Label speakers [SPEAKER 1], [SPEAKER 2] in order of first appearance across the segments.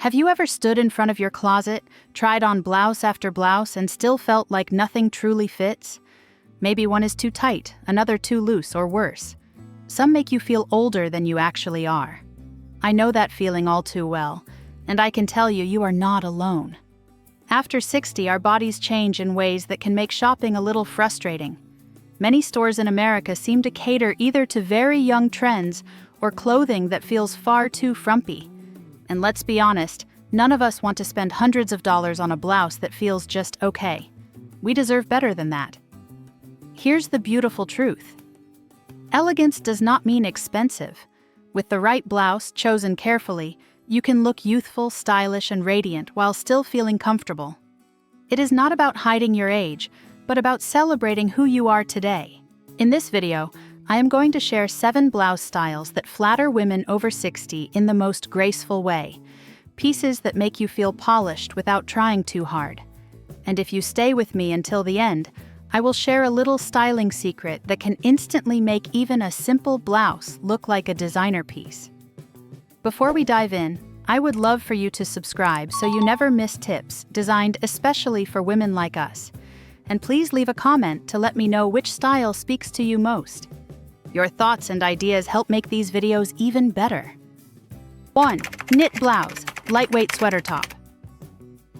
[SPEAKER 1] Have you ever stood in front of your closet, tried on blouse after blouse, and still felt like nothing truly fits? Maybe one is too tight, another too loose, or worse. Some make you feel older than you actually are. I know that feeling all too well, and I can tell you are not alone. After 60, our bodies change in ways that can make shopping a little frustrating. Many stores in America seem to cater either to very young trends or clothing that feels far too frumpy. And let's be honest, none of us want to spend hundreds of dollars on a blouse that feels just okay. We deserve better than that. Here's the beautiful truth. Elegance does not mean expensive. With the right blouse, chosen carefully, you can look youthful, stylish, and radiant while still feeling comfortable. It is not about hiding your age, but about celebrating who you are today. In this video, I am going to share 7 blouse styles that flatter women over 60 in the most graceful way. Pieces that make you feel polished without trying too hard. And if you stay with me until the end, I will share a little styling secret that can instantly make even a simple blouse look like a designer piece. Before we dive in, I would love for you to subscribe so you never miss tips designed especially for women like us. And please leave a comment to let me know which style speaks to you most. Your thoughts and ideas help make these videos even better. 1. Knit blouse, lightweight sweater top.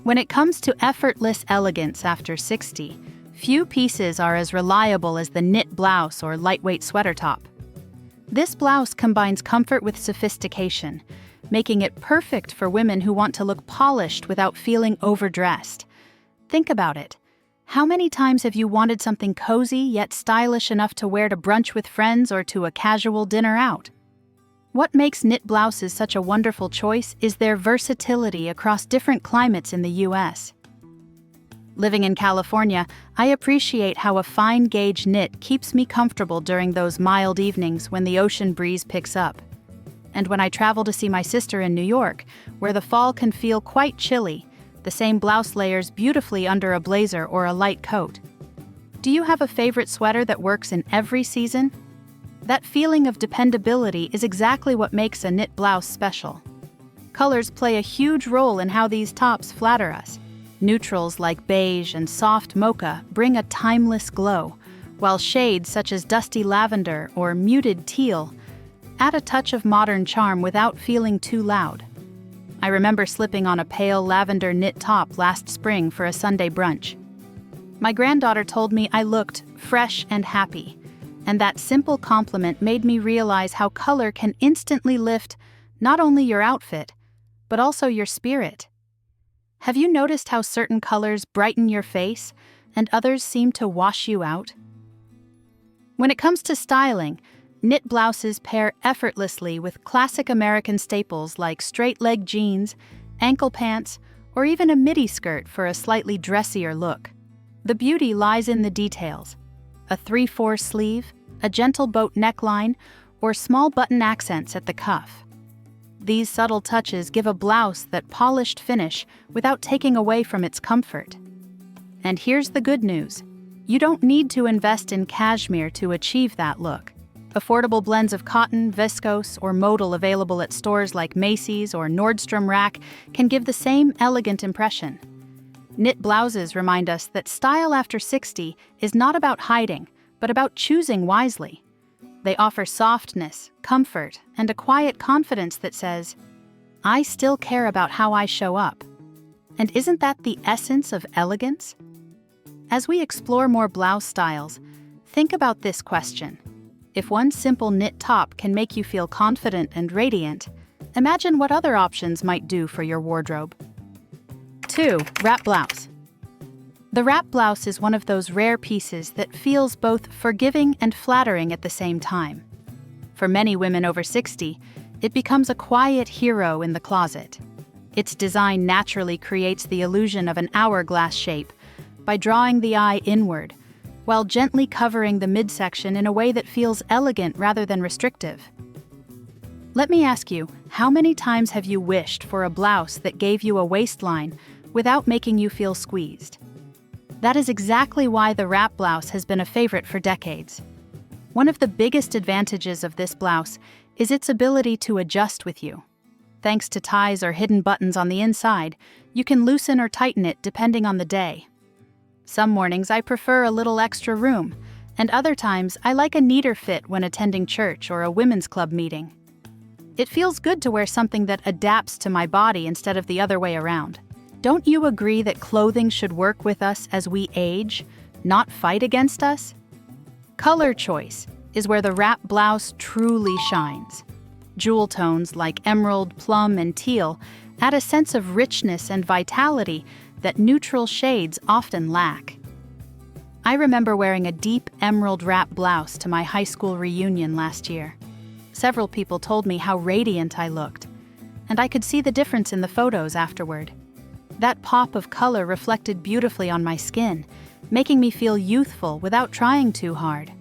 [SPEAKER 1] When it comes to effortless elegance after 60, few pieces are as reliable as the knit blouse or lightweight sweater top. This blouse combines comfort with sophistication, making it perfect for women who want to look polished without feeling overdressed. Think about it. How many times have you wanted something cozy yet stylish enough to wear to brunch with friends or to a casual dinner out? What makes knit blouses such a wonderful choice is their versatility across different climates in the US. Living in California, I appreciate how a fine-gauge knit keeps me comfortable during those mild evenings when the ocean breeze picks up. And when I travel to see my sister in New York, where the fall can feel quite chilly, the same blouse layers beautifully under a blazer or a light coat. Do you have a favorite sweater that works in every season? That feeling of dependability is exactly what makes a knit blouse special. Colors play a huge role in how these tops flatter us. Neutrals like beige and soft mocha bring a timeless glow, while shades such as dusty lavender or muted teal add a touch of modern charm without feeling too loud. I remember slipping on a pale lavender knit top last spring for a Sunday brunch. My granddaughter told me I looked fresh and happy, and that simple compliment made me realize how color can instantly lift not only your outfit, but also your spirit. Have you noticed how certain colors brighten your face and others seem to wash you out? When it comes to styling, knit blouses pair effortlessly with classic American staples like straight-leg jeans, ankle pants, or even a midi skirt for a slightly dressier look. The beauty lies in the details. A 3/4 sleeve, a gentle boat neckline, or small button accents at the cuff. These subtle touches give a blouse that polished finish without taking away from its comfort. And here's the good news. You don't need to invest in cashmere to achieve that look. Affordable blends of cotton, viscose, or modal available at stores like Macy's or Nordstrom Rack can give the same elegant impression. Knit blouses remind us that style after 60 is not about hiding, but about choosing wisely. They offer softness, comfort, and a quiet confidence that says, I still care about how I show up. And isn't that the essence of elegance? As we explore more blouse styles, think about this question. If one simple knit top can make you feel confident and radiant, imagine what other options might do for your wardrobe. 2. Wrap blouse. The wrap blouse is one of those rare pieces that feels both forgiving and flattering at the same time. For many women over 60, it becomes a quiet hero in the closet. Its design naturally creates the illusion of an hourglass shape by drawing the eye inward, while gently covering the midsection in a way that feels elegant rather than restrictive. Let me ask you, how many times have you wished for a blouse that gave you a waistline without making you feel squeezed? That is exactly why the wrap blouse has been a favorite for decades. One of the biggest advantages of this blouse is its ability to adjust with you. Thanks to ties or hidden buttons on the inside, you can loosen or tighten it depending on the day. Some mornings I prefer a little extra room, and other times I like a neater fit when attending church or a women's club meeting. It feels good to wear something that adapts to my body instead of the other way around. Don't you agree that clothing should work with us as we age, not fight against us? Color choice is where the wrap blouse truly shines. Jewel tones like emerald, plum, and teal add a sense of richness and vitality that neutral shades often lack. I remember wearing a deep emerald wrap blouse to my high school reunion last year. Several people told me how radiant I looked, and I could see the difference in the photos afterward. That pop of color reflected beautifully on my skin, making me feel youthful without trying too hard.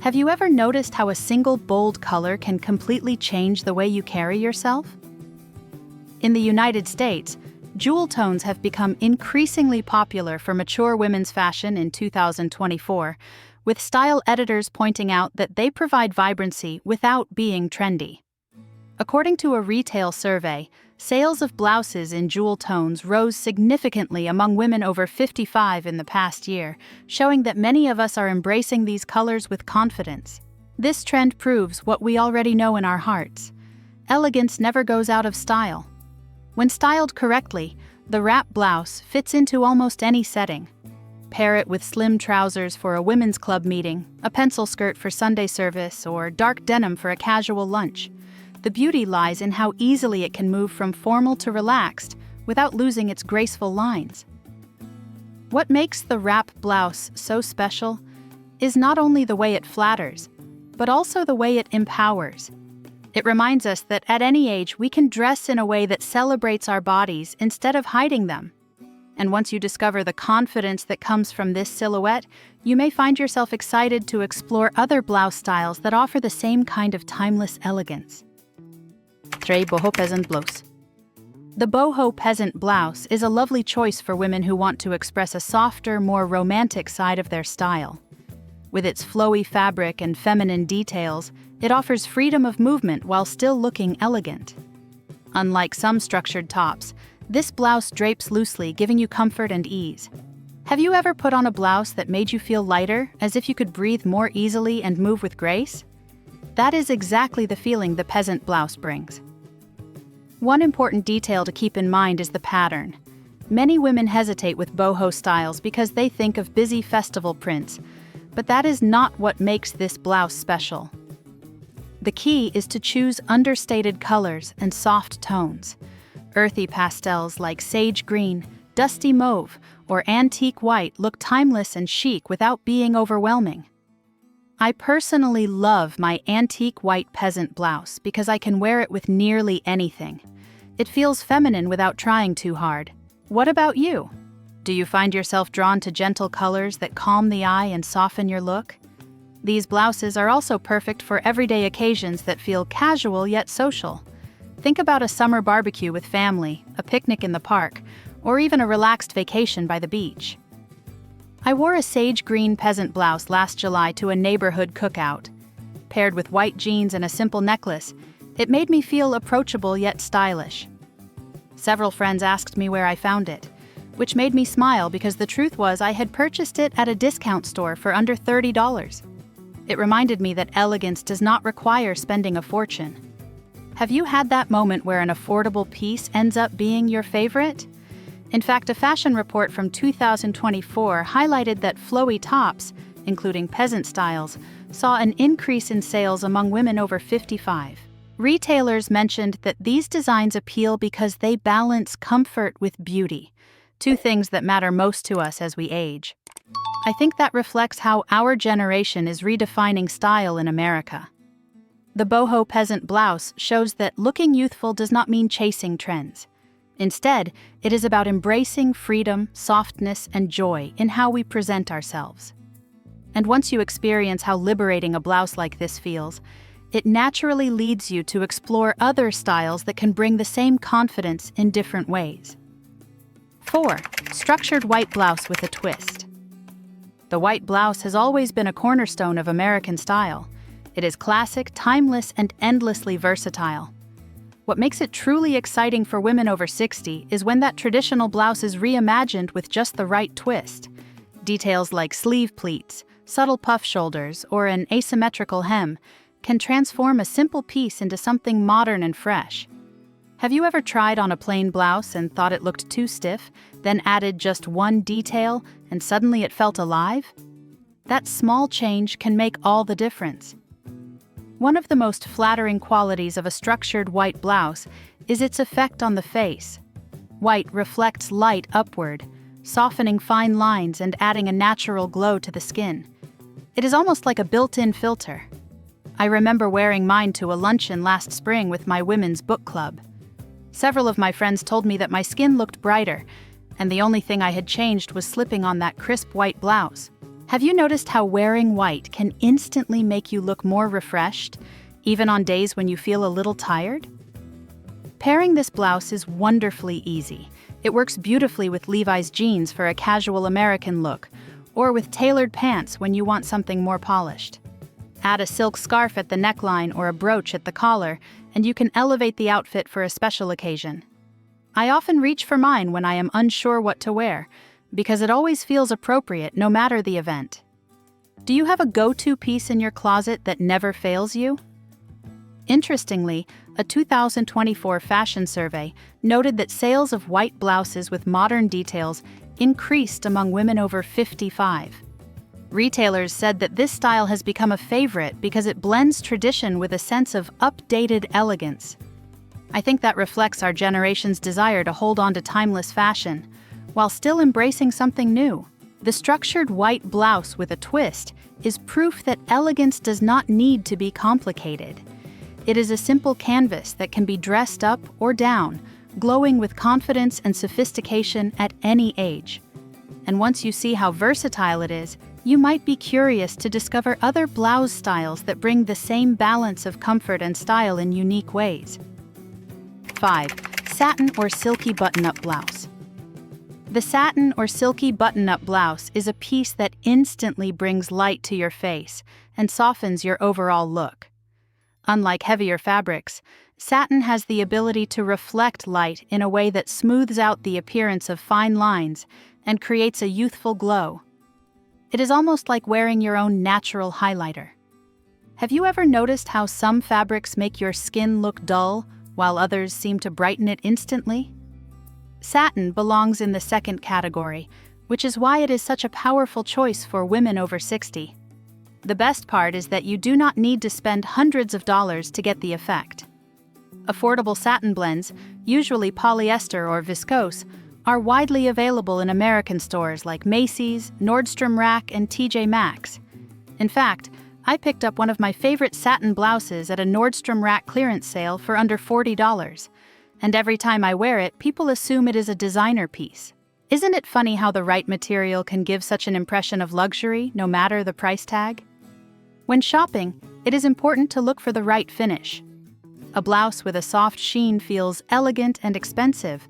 [SPEAKER 1] Have you ever noticed how a single bold color can completely change the way you carry yourself? In the United States, jewel tones have become increasingly popular for mature women's fashion in 2024, with style editors pointing out that they provide vibrancy without being trendy. According to a retail survey, sales of blouses in jewel tones rose significantly among women over 55 in the past year, showing that many of us are embracing these colors with confidence. This trend proves what we already know in our hearts. Elegance never goes out of style. When styled correctly, the wrap blouse fits into almost any setting. Pair it with slim trousers for a women's club meeting, a pencil skirt for Sunday service, or dark denim for a casual lunch. The beauty lies in how easily it can move from formal to relaxed without losing its graceful lines. What makes the wrap blouse so special is not only the way it flatters, but also the way it empowers. It reminds us that at any age we can dress in a way that celebrates our bodies instead of hiding them. And once you discover the confidence that comes from this silhouette, you may find yourself excited to explore other blouse styles that offer the same kind of timeless elegance. 3. Boho Peasant Blouse. The Boho Peasant blouse is a lovely choice for women who want to express a softer, more romantic side of their style. With its flowy fabric and feminine details, it offers freedom of movement while still looking elegant. Unlike some structured tops, this blouse drapes loosely, giving you comfort and ease. Have you ever put on a blouse that made you feel lighter, as if you could breathe more easily and move with grace? That is exactly the feeling the peasant blouse brings. One important detail to keep in mind is the pattern. Many women hesitate with boho styles because they think of busy festival prints, but that is not what makes this blouse special. The key is to choose understated colors and soft tones. Earthy pastels like sage green, dusty mauve, or antique white look timeless and chic without being overwhelming. I personally love my antique white peasant blouse because I can wear it with nearly anything. It feels feminine without trying too hard. What about you? Do you find yourself drawn to gentle colors that calm the eye and soften your look? These blouses are also perfect for everyday occasions that feel casual yet social. Think about a summer barbecue with family, a picnic in the park, or even a relaxed vacation by the beach. I wore a sage green peasant blouse last July to a neighborhood cookout. Paired with white jeans and a simple necklace, it made me feel approachable yet stylish. Several friends asked me where I found it, which made me smile because the truth was I had purchased it at a discount store for under $30. It reminded me that elegance does not require spending a fortune. Have you had that moment where an affordable piece ends up being your favorite? In fact, a fashion report from 2024 highlighted that flowy tops, including peasant styles, saw an increase in sales among women over 55. Retailers mentioned that these designs appeal because they balance comfort with beauty, two things that matter most to us as we age. I think that reflects how our generation is redefining style in America. The boho peasant blouse shows that looking youthful does not mean chasing trends. Instead, it is about embracing freedom, softness, and joy in how we present ourselves. And once you experience how liberating a blouse like this feels, it naturally leads you to explore other styles that can bring the same confidence in different ways. 4. Structured white blouse with a twist. The white blouse has always been a cornerstone of American style. It is classic, timeless, and endlessly versatile. What makes it truly exciting for women over 60 is when that traditional blouse is reimagined with just the right twist. Details like sleeve pleats, subtle puff shoulders, or an asymmetrical hem can transform a simple piece into something modern and fresh. Have you ever tried on a plain blouse and thought it looked too stiff, then added just one detail and suddenly it felt alive? That small change can make all the difference. One of the most flattering qualities of a structured white blouse is its effect on the face. White reflects light upward, softening fine lines and adding a natural glow to the skin. It is almost like a built-in filter. I remember wearing mine to a luncheon last spring with my women's book club. Several of my friends told me that my skin looked brighter, and the only thing I had changed was slipping on that crisp white blouse. Have you noticed how wearing white can instantly make you look more refreshed, even on days when you feel a little tired? Pairing this blouse is wonderfully easy. It works beautifully with Levi's jeans for a casual American look, or with tailored pants when you want something more polished. Add a silk scarf at the neckline or a brooch at the collar, and you can elevate the outfit for a special occasion. I often reach for mine when I am unsure what to wear, because it always feels appropriate no matter the event. Do you have a go-to piece in your closet that never fails you? Interestingly, a 2024 fashion survey noted that sales of white blouses with modern details increased among women over 55. Retailers said that this style has become a favorite because it blends tradition with a sense of updated elegance. I think that reflects our generation's desire to hold on to timeless fashion, while still embracing something new. The structured white blouse with a twist is proof that elegance does not need to be complicated. It is a simple canvas that can be dressed up or down, glowing with confidence and sophistication at any age. And once you see how versatile it is, you might be curious to discover other blouse styles that bring the same balance of comfort and style in unique ways. 5. Satin or silky button-up blouse. The satin or silky button-up blouse is a piece that instantly brings light to your face and softens your overall look. Unlike heavier fabrics, satin has the ability to reflect light in a way that smooths out the appearance of fine lines and creates a youthful glow. It is almost like wearing your own natural highlighter. Have you ever noticed how some fabrics make your skin look dull, while others seem to brighten it instantly? Satin belongs in the second category, which is why it is such a powerful choice for women over 60. The best part is that you do not need to spend hundreds of dollars to get the effect. Affordable satin blends, usually polyester or viscose, are widely available in American stores like Macy's, Nordstrom Rack, and TJ Maxx. In fact, I picked up one of my favorite satin blouses at a Nordstrom Rack clearance sale for under $40. And every time I wear it, people assume it is a designer piece. Isn't it funny how the right material can give such an impression of luxury, no matter the price tag? When shopping, it is important to look for the right finish. A blouse with a soft sheen feels elegant and expensive,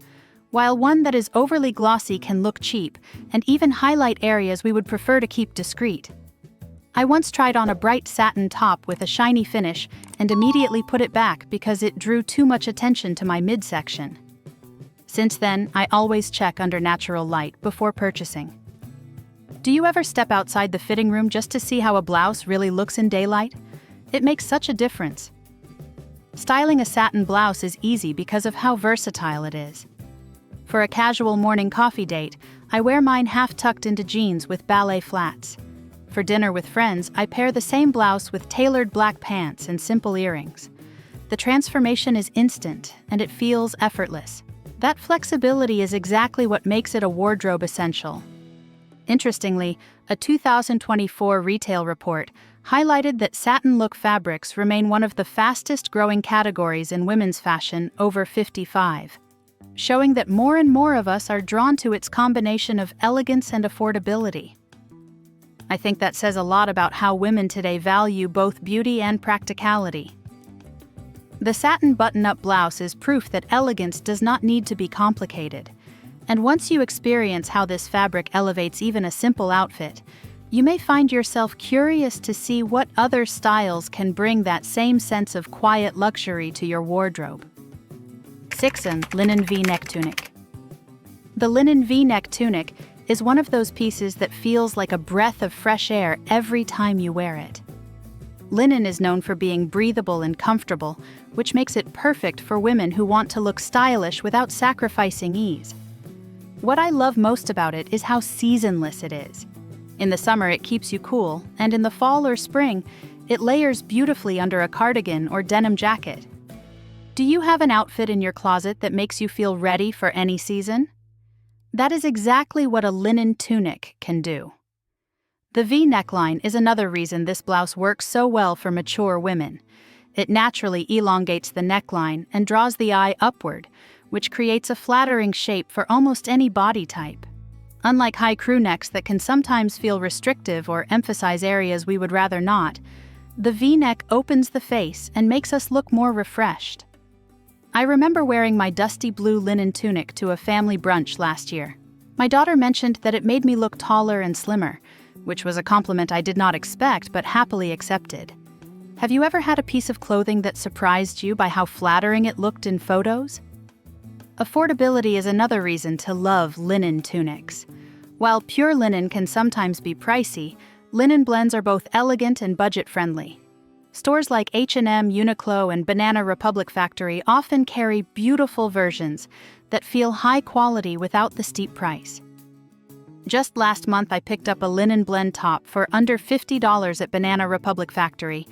[SPEAKER 1] while one that is overly glossy can look cheap and even highlight areas we would prefer to keep discreet. I once tried on a bright satin top with a shiny finish and immediately put it back because it drew too much attention to my midsection. Since then, I always check under natural light before purchasing. Do you ever step outside the fitting room just to see how a blouse really looks in daylight? It makes such a difference. Styling a satin blouse is easy because of how versatile it is. For a casual morning coffee date, I wear mine half tucked into jeans with ballet flats. For dinner with friends, I pair the same blouse with tailored black pants and simple earrings. The transformation is instant, and it feels effortless. That flexibility is exactly what makes it a wardrobe essential. Interestingly, a 2024 retail report highlighted that satin look fabrics remain one of the fastest-growing categories in women's fashion over 55, showing that more and more of us are drawn to its combination of elegance and affordability. I think that says a lot about how women today value both beauty and practicality. The satin button-up blouse is proof that elegance does not need to be complicated. And once you experience how this fabric elevates even a simple outfit, you may find yourself curious to see what other styles can bring that same sense of quiet luxury to your wardrobe. 6. Linen V-neck tunic. The linen V-neck tunic is one of those pieces that feels like a breath of fresh air every time you wear it. Linen is known for being breathable and comfortable, which makes it perfect for women who want to look stylish without sacrificing ease. What I love most about it is how seasonless it is. In the summer, it keeps you cool, and in the fall or spring, it layers beautifully under a cardigan or denim jacket. Do you have an outfit in your closet that makes you feel ready for any season? That is exactly what a linen tunic can do. The V neckline is another reason this blouse works so well for mature women. It naturally elongates the neckline and draws the eye upward, which creates a flattering shape for almost any body type. Unlike high crew necks that can sometimes feel restrictive or emphasize areas we would rather not, the V-neck opens the face and makes us look more refreshed. I remember wearing my dusty blue linen tunic to a family brunch last year. My daughter mentioned that it made me look taller and slimmer, which was a compliment I did not expect but happily accepted. Have you ever had a piece of clothing that surprised you by how flattering it looked in photos? Affordability is another reason to love linen tunics. While pure linen can sometimes be pricey, linen blends are both elegant and budget-friendly. Stores like H&M, Uniqlo, and Banana Republic Factory often carry beautiful versions that feel high quality without the steep price. Just last month, I picked up a linen blend top for under $50 at Banana Republic Factory,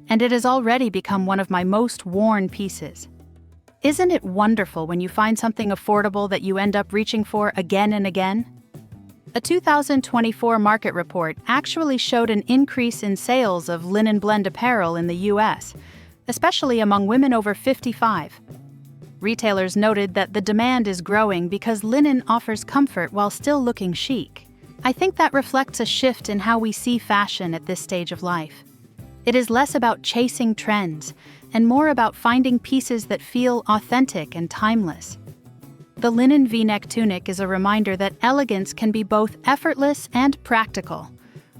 [SPEAKER 1] and it has already become one of my most worn pieces. Isn't it wonderful when you find something affordable that you end up reaching for again and again? A 2024 market report actually showed an increase in sales of linen blend apparel in the U.S., especially among women over 55. Retailers noted that the demand is growing because linen offers comfort while still looking chic. I think that reflects a shift in how we see fashion at this stage of life. It is less about chasing trends and more about finding pieces that feel authentic and timeless. The linen V-neck tunic is a reminder that elegance can be both effortless and practical.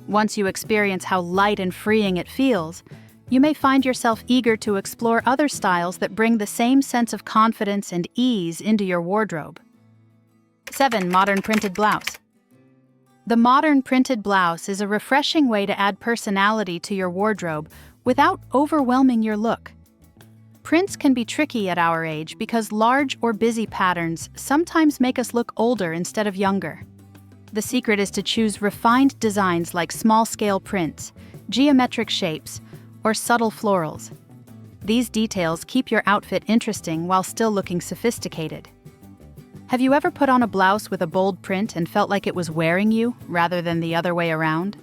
[SPEAKER 1] Once you experience how light and freeing it feels, you may find yourself eager to explore other styles that bring the same sense of confidence and ease into your wardrobe. 7. Modern printed blouse. The modern printed blouse is a refreshing way to add personality to your wardrobe without overwhelming your look. Prints can be tricky at our age because large or busy patterns sometimes make us look older instead of younger. The secret is to choose refined designs like small-scale prints, geometric shapes, or subtle florals. These details keep your outfit interesting while still looking sophisticated. Have you ever put on a blouse with a bold print and felt like it was wearing you rather than the other way around?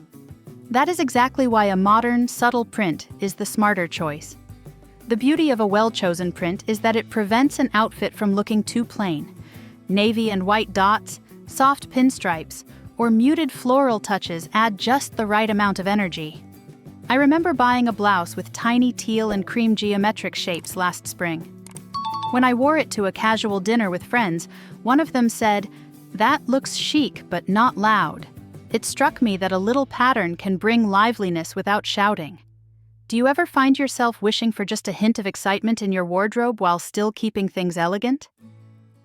[SPEAKER 1] That is exactly why a modern, subtle print is the smarter choice. The beauty of a well-chosen print is that it prevents an outfit from looking too plain. Navy and white dots, soft pinstripes, or muted floral touches add just the right amount of energy. I remember buying a blouse with tiny teal and cream geometric shapes last spring. When I wore it to a casual dinner with friends, one of them said, "That looks chic but not loud." It struck me that a little pattern can bring liveliness without shouting. Do you ever find yourself wishing for just a hint of excitement in your wardrobe while still keeping things elegant?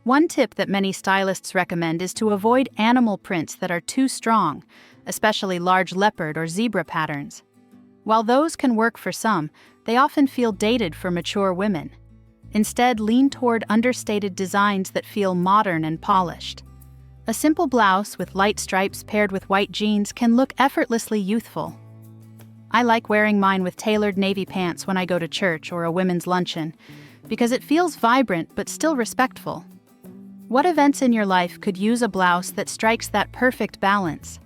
[SPEAKER 1] One tip that many stylists recommend is to avoid animal prints that are too strong, especially large leopard or zebra patterns. While those can work for some, they often feel dated for mature women. Instead, lean toward understated designs that feel modern and polished. A simple blouse with light stripes paired with white jeans can look effortlessly youthful. I like wearing mine with tailored navy pants when I go to church or a women's luncheon, because it feels vibrant but still respectful. What events in your life could use a blouse that strikes that perfect balance?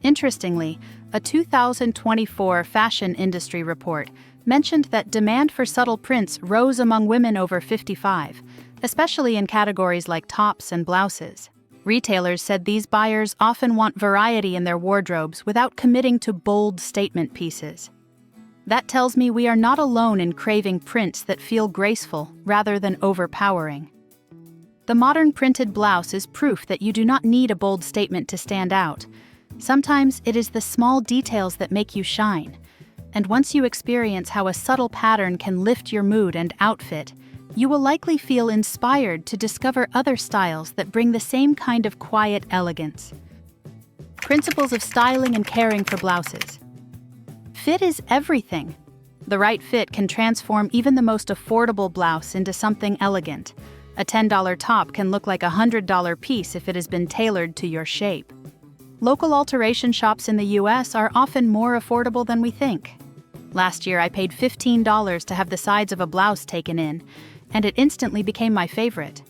[SPEAKER 1] Interestingly, a 2024 fashion industry report mentioned that demand for subtle prints rose among women over 55, especially in categories like tops and blouses. Retailers said these buyers often want variety in their wardrobes without committing to bold statement pieces. That tells me we are not alone in craving prints that feel graceful rather than overpowering. The modern printed blouse is proof that you do not need a bold statement to stand out. Sometimes it is the small details that make you shine. And once you experience how a subtle pattern can lift your mood and outfit, you will likely feel inspired to discover other styles that bring the same kind of quiet elegance. Principles of styling and caring for blouses. Fit is everything. The right fit can transform even the most affordable blouse into something elegant. A $10 top can look like a $100 piece if it has been tailored to your shape. Local alteration shops in the US are often more affordable than we think. Last year, I paid $15 to have the sides of a blouse taken in, and it instantly became my favorite.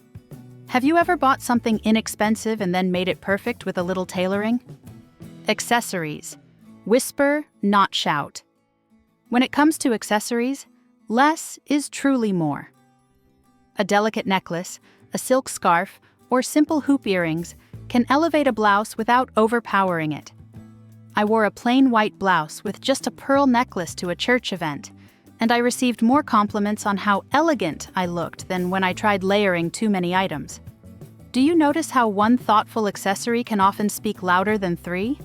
[SPEAKER 1] Have you ever bought something inexpensive and then made it perfect with a little tailoring? Accessories. Whisper, not shout. When it comes to accessories, less is truly more. A delicate necklace, a silk scarf, or simple hoop earrings can elevate a blouse without overpowering it. I wore a plain white blouse with just a pearl necklace to a church event, and I received more compliments on how elegant I looked than when I tried layering too many items. Do you notice how one thoughtful accessory can often speak louder than three?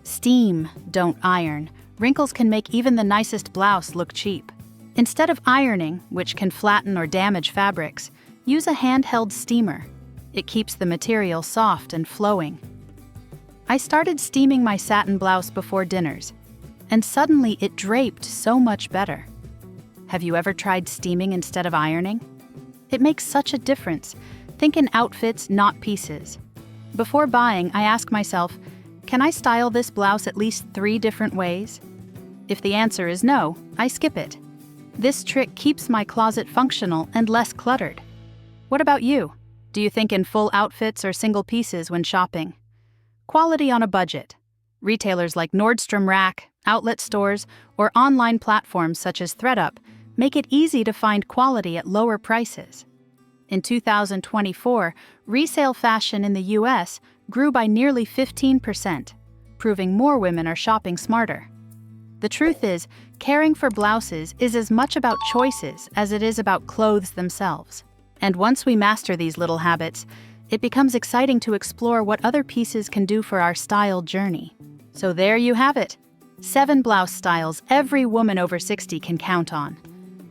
[SPEAKER 1] Steam, don't iron. Wrinkles can make even the nicest blouse look cheap. Instead of ironing, which can flatten or damage fabrics, use a handheld steamer. It keeps the material soft and flowing. I started steaming my satin blouse before dinners, and suddenly it draped so much better. Have you ever tried steaming instead of ironing? It makes such a difference. Think in outfits, not pieces. Before buying, I ask myself, can I style this blouse at least 3 different ways? If the answer is no, I skip it. This trick keeps my closet functional and less cluttered. What about you? Do you think in full outfits or single pieces when shopping? Quality on a budget. Retailers like Nordstrom Rack, outlet stores, or online platforms such as ThredUp make it easy to find quality at lower prices. In 2024, resale fashion in the US grew by nearly 15%, proving more women are shopping smarter. The truth is, caring for blouses is as much about choices as it is about clothes themselves. And once we master these little habits, it becomes exciting to explore what other pieces can do for our style journey. So there you have it. 7 blouse styles every woman over 60 can count on.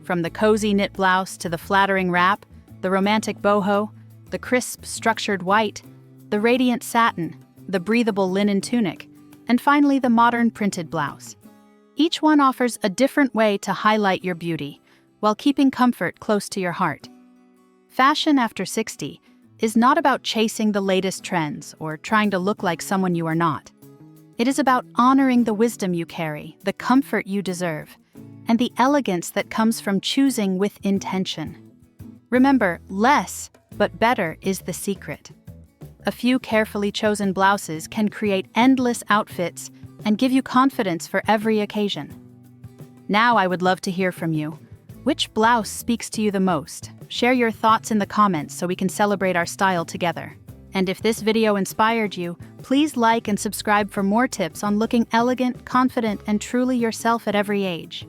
[SPEAKER 1] From the cozy knit blouse to the flattering wrap, the romantic boho, the crisp structured white, the radiant satin, the breathable linen tunic, and finally the modern printed blouse. Each one offers a different way to highlight your beauty, while keeping comfort close to your heart. Fashion after 60 is not about chasing the latest trends or trying to look like someone you are not. It is about honoring the wisdom you carry, the comfort you deserve, and the elegance that comes from choosing with intention. Remember, less but better is the secret. A few carefully chosen blouses can create endless outfits and give you confidence for every occasion. Now I would love to hear from you. Which blouse speaks to you the most? Share your thoughts in the comments so we can celebrate our style together. And if this video inspired you, please like and subscribe for more tips on looking elegant, confident, and truly yourself at every age.